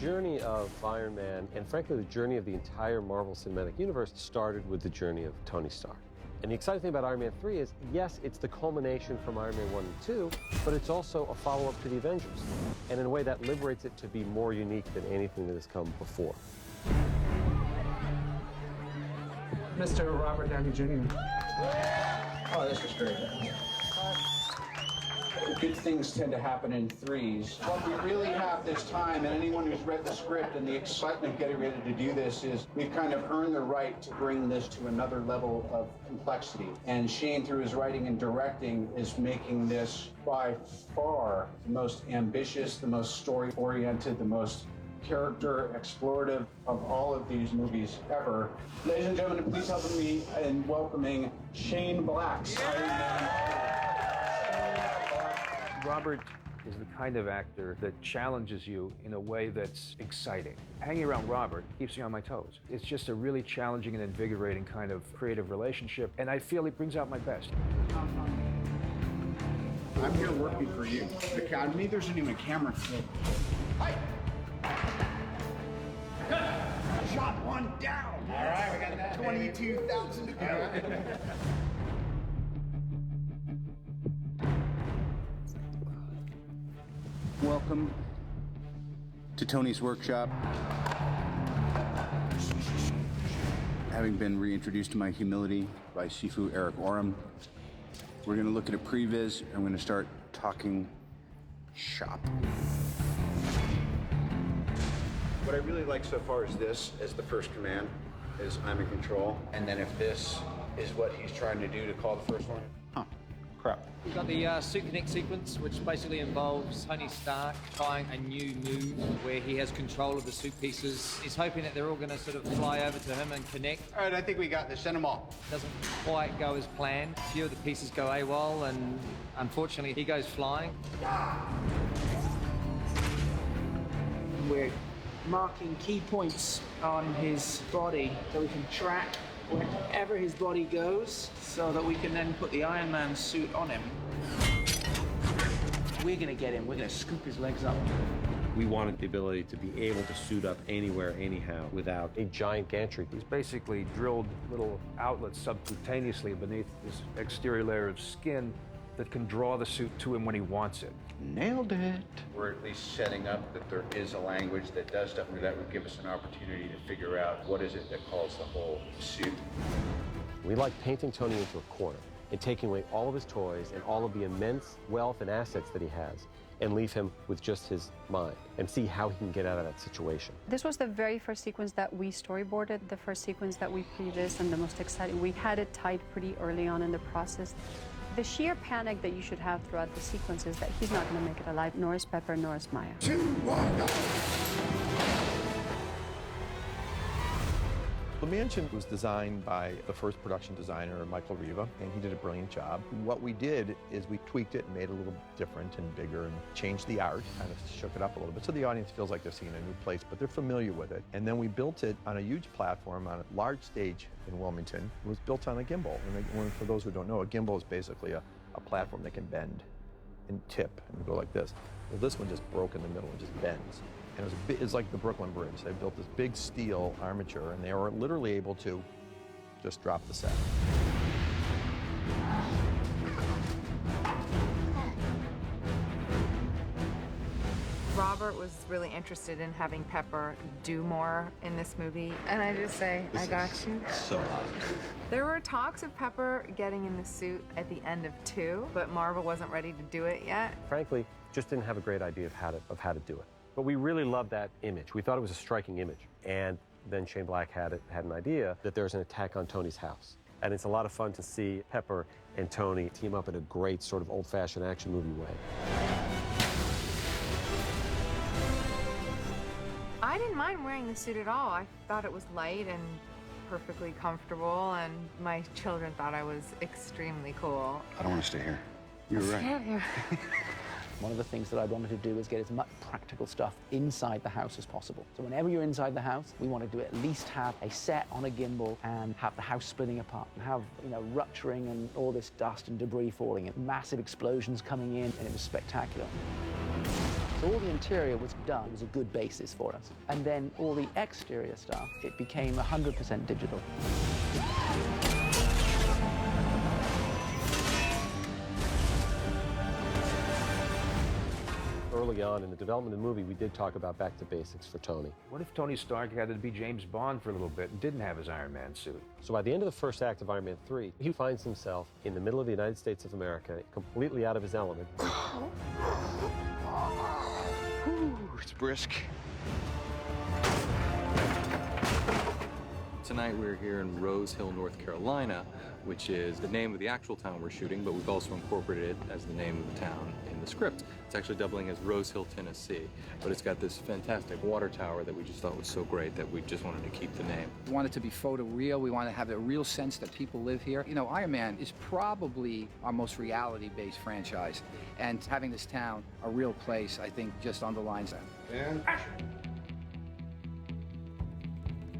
journey of Iron Man, and frankly, the journey of the entire Marvel Cinematic Universe started with the journey of Tony Stark. And the exciting thing about Iron Man 3 is, yes, it's the culmination from Iron Man 1 and 2, but it's also a follow-up to the Avengers. And in a way that liberates it to be more unique than anything that has come before. Mr. Robert Downey Jr. Oh, this is great. Good things tend to happen in threes. What we really have this time, and anyone who's read the script and the excitement of getting ready to do this, is we've kind of earned the right to bring this to another level of complexity. And Shane, through his writing and directing, is making this by far the most ambitious, the most story-oriented, the most character explorative of all of these movies ever. Ladies and gentlemen, please help me in welcoming Shane Black. Robert is the kind of actor that challenges you in a way that's exciting. Hanging around Robert keeps me on my toes. It's just a really challenging and invigorating kind of creative relationship, and I feel it brings out my best. I'm here working for you. The Academy, there's even a camera. Shot one down. All right, we got that. 22,000 to go. Welcome to Tony's workshop. Having been reintroduced to my humility by Sifu Eric Oram, we're going to look at a previs and we're going to start talking shop. What I really like so far is this as the first command, is I'm in control. And then if this is what he's trying to do to call the first one, crap. We've got the Suit Connect sequence, which basically involves Tony Stark trying a new move where he has control of the suit pieces. He's hoping that they're all going to sort of fly over to him and connect. All right, I think we got this. Send them all. Doesn't quite go as planned. A few of the pieces go AWOL, and unfortunately, he goes flying. We're marking key points on his body so we can track wherever his body goes so that we can then put the Iron Man suit on him. We're gonna get him, we're gonna scoop his legs up. We wanted the ability to be able to suit up anywhere, anyhow, without a giant gantry. He's basically drilled little outlets subcutaneously beneath this exterior layer of skin that can draw the suit to him when he wants it. Nailed it. We're at least setting up that there is a language that does stuff, and that would give us an opportunity to figure out what is it that calls the whole suit. We like painting Tony into a corner and taking away all of his toys and all of the immense wealth and assets that he has and leave him with just his mind and see how he can get out of that situation. This was the very first sequence that we storyboarded, the first sequence that we prevised, and the most exciting. We had it tight pretty early on in the process. The sheer panic that you should have throughout the sequence is that he's not going to make it alive, nor is Pepper, nor is Maya. 2, 1, The mansion was designed by the first production designer, Michael Riva, and he did a brilliant job. What we did is we tweaked it and made it a little different and bigger and changed the art, kind of shook it up a little bit so the audience feels like they're seeing a new place, but they're familiar with it. And then we built it on a huge platform on a large stage in Wilmington. It was built on a gimbal. And for those who don't know, a gimbal is basically a platform that can bend and tip and go like this. Well, this one just broke in the middle and just bends. And it's like the Brooklyn Bridge. They built this big steel armature, and they were literally able to just drop the set. Robert was really interested in having Pepper do more in this movie, and I just say, I got you. So hot. There were talks of Pepper getting in the suit at the end of 2, but Marvel wasn't ready to do it yet. Frankly, just didn't have a great idea of how to do it. But we really loved that image. We thought it was a striking image. And then Shane Black had an idea that there's an attack on Tony's house. And it's a lot of fun to see Pepper and Tony team up in a great sort of old-fashioned action movie way. I didn't mind wearing the suit at all. I thought it was light and perfectly comfortable, and my children thought I was extremely cool. I don't want to stay here. You're right. Stay here. One of the things that I wanted to do is get as much practical stuff inside the house as possible. So whenever you're inside the house, we wanted to at least have a set on a gimbal and have the house splitting apart and have, rupturing and all this dust and debris falling and massive explosions coming in, and it was spectacular. So all the interior was done as a good basis for us. And then all the exterior stuff, it became 100% digital. Early on in the development of the movie, we did talk about back to basics for Tony. What if Tony Stark had to be James Bond for a little bit and didn't have his Iron Man suit? So by the end of the first act of Iron Man 3, he finds himself in the middle of the United States of America, completely out of his element. Ooh, it's brisk. Tonight we're here in Rose Hill, North Carolina, which is the name of the actual town we're shooting, but we've also incorporated it as the name of the town in the script. It's actually doubling as Rose Hill, Tennessee, but it's got this fantastic water tower that we just thought was so great that we just wanted to keep the name. We want it to be photoreal. We want to have a real sense that people live here. You know, Iron Man is probably our most reality-based franchise, and having this town a real place, I think, just underlines that. And action!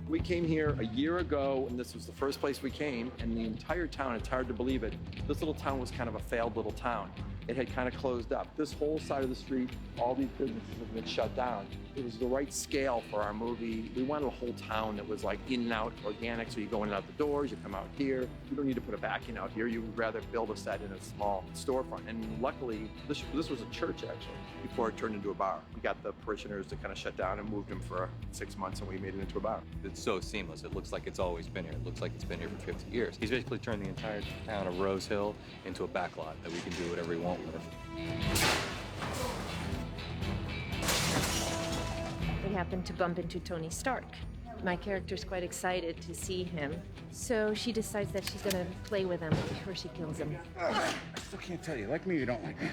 We came here a year ago, and this was the first place we came, and the entire town, it's hard to believe it, this little town was kind of a failed little town. It had kind of closed up. This whole side of the street, all these businesses have been shut down. It was the right scale for our movie. We wanted a whole town that was like in and out, organic, so you go in and out the doors, you come out here. You don't need to put a backing out here. You would rather build a set in a small storefront. And luckily, this was a church, actually, before it turned into a bar. We got the parishioners to kind of shut down and moved them for 6 months, and we made it into a bar. It's so seamless. It looks like it's always been here. It looks like it's been here for 50 years. He's basically turned the entire town of Rose Hill into a backlot that we can do whatever we want with it. We happened to bump into Tony Stark. My character's quite excited to see him, so she decides that she's gonna play with him before she kills him. I still can't tell you, like me or you don't like me.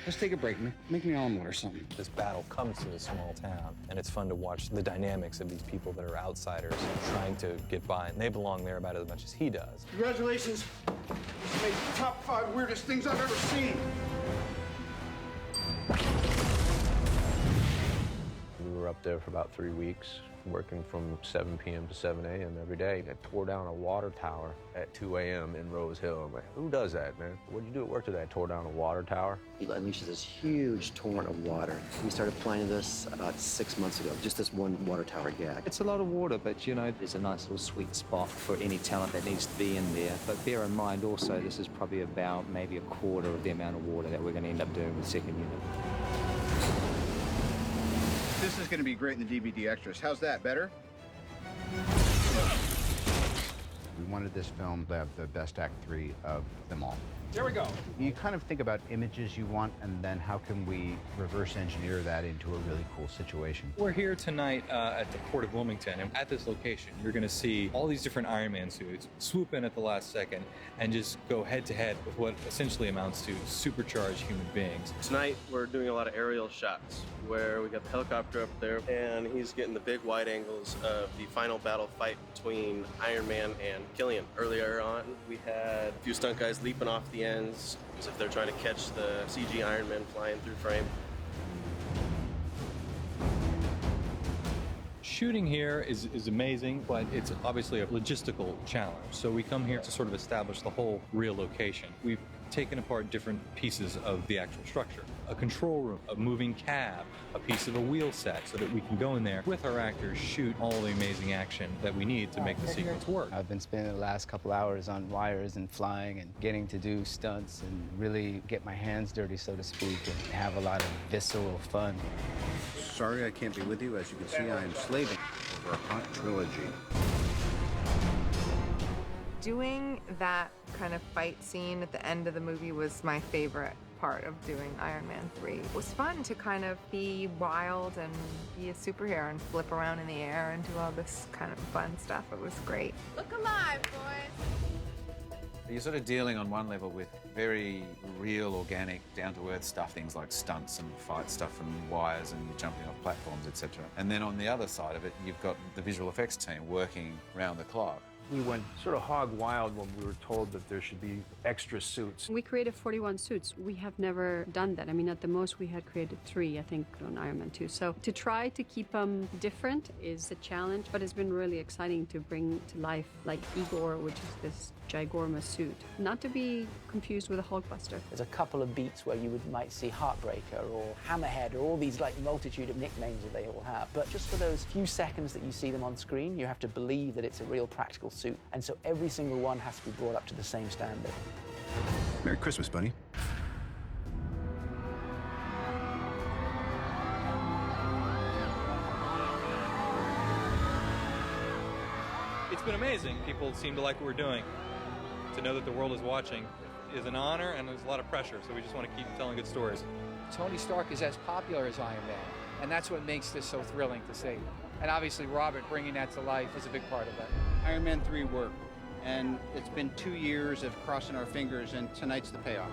Let's take a break, man. Make me an omelet or something. This battle comes to a small town, and it's fun to watch the dynamics of these people that are outsiders trying to get by, and they belong there about as much as he does. Congratulations. You made the top 5 weirdest things I've ever seen. We were up there for about 3 weeks, working from 7 p.m. to 7 a.m. every day. I tore down a water tower at 2 a.m. in Rose Hill. I'm like, who does that, man? What'd you do at work today? I tore down a water tower. He unleashes this huge torrent of water. We started planning this about 6 months ago, just this one water tower gag. It's a lot of water, but you know, there's a nice little sweet spot for any talent that needs to be in there. But bear in mind also, this is probably about maybe a quarter of the amount of water that we're going to end up doing with second unit. This is going to be great in the DVD extras. How's that, better? We wanted this film to have the best act 3 of them all. There we go. You kind of think about images you want, and then how can we reverse engineer that into a really cool situation? We're here tonight at the Port of Wilmington, and at this location, you're going to see all these different Iron Man suits swoop in at the last second and just go head-to-head with what essentially amounts to supercharged human beings. Tonight, we're doing a lot of aerial shots where we got the helicopter up there, and he's getting the big wide angles of the final battle fight between Iron Man and Killian. Earlier on, we had a few stunt guys leaping off the ends as if they're trying to catch the CG Iron Man flying through frame. Shooting here is amazing, but it's obviously a logistical challenge. So we come here to sort of establish the whole real location. We've taken apart different pieces of the actual structure. A control room, a moving cab, a piece of a wheel set, so that we can go in there with our actors, shoot all the amazing action that we need to make the sequence work. I've been spending the last couple hours on wires and flying and getting to do stunts and really get my hands dirty, so to speak, and have a lot of visceral fun. Sorry I can't be with you. As you can see, I am slaving over a hot trilogy. Doing that kind of fight scene at the end of the movie was my favorite part of doing Iron Man 3. It was fun to kind of be wild and be a superhero and flip around in the air and do all this kind of fun stuff. It was great. Look alive, boys! You're sort of dealing on one level with very real, organic, down-to-earth stuff, things like stunts and fight stuff and wires and jumping off platforms, etc. And then on the other side of it, you've got the visual effects team working round the clock. We went sort of hog wild when we were told that there should be extra suits. We created 41 suits. We have never done that. I mean, at the most, we had created 3, I think, on Iron Man 2. So to try to keep them different is a challenge, but it's been really exciting to bring to life, like Igor, which is this gigormous suit. Not to be confused with a Hulkbuster. There's a couple of beats where you might see Heartbreaker or Hammerhead or all these like multitude of nicknames that they all have. But just for those few seconds that you see them on screen, you have to believe that it's a real practical suit. And so every single one has to be brought up to the same standard. Merry Christmas, buddy. It's been amazing. People seem to like what we're doing. To know that the world is watching is an honor, and there's a lot of pressure, so we just want to keep telling good stories. Tony Stark is as popular as Iron Man, and that's what makes this so thrilling to see. And obviously Robert bringing that to life is a big part of that. Iron Man 3 worked, and it's been 2 years of crossing our fingers, and tonight's the payoff.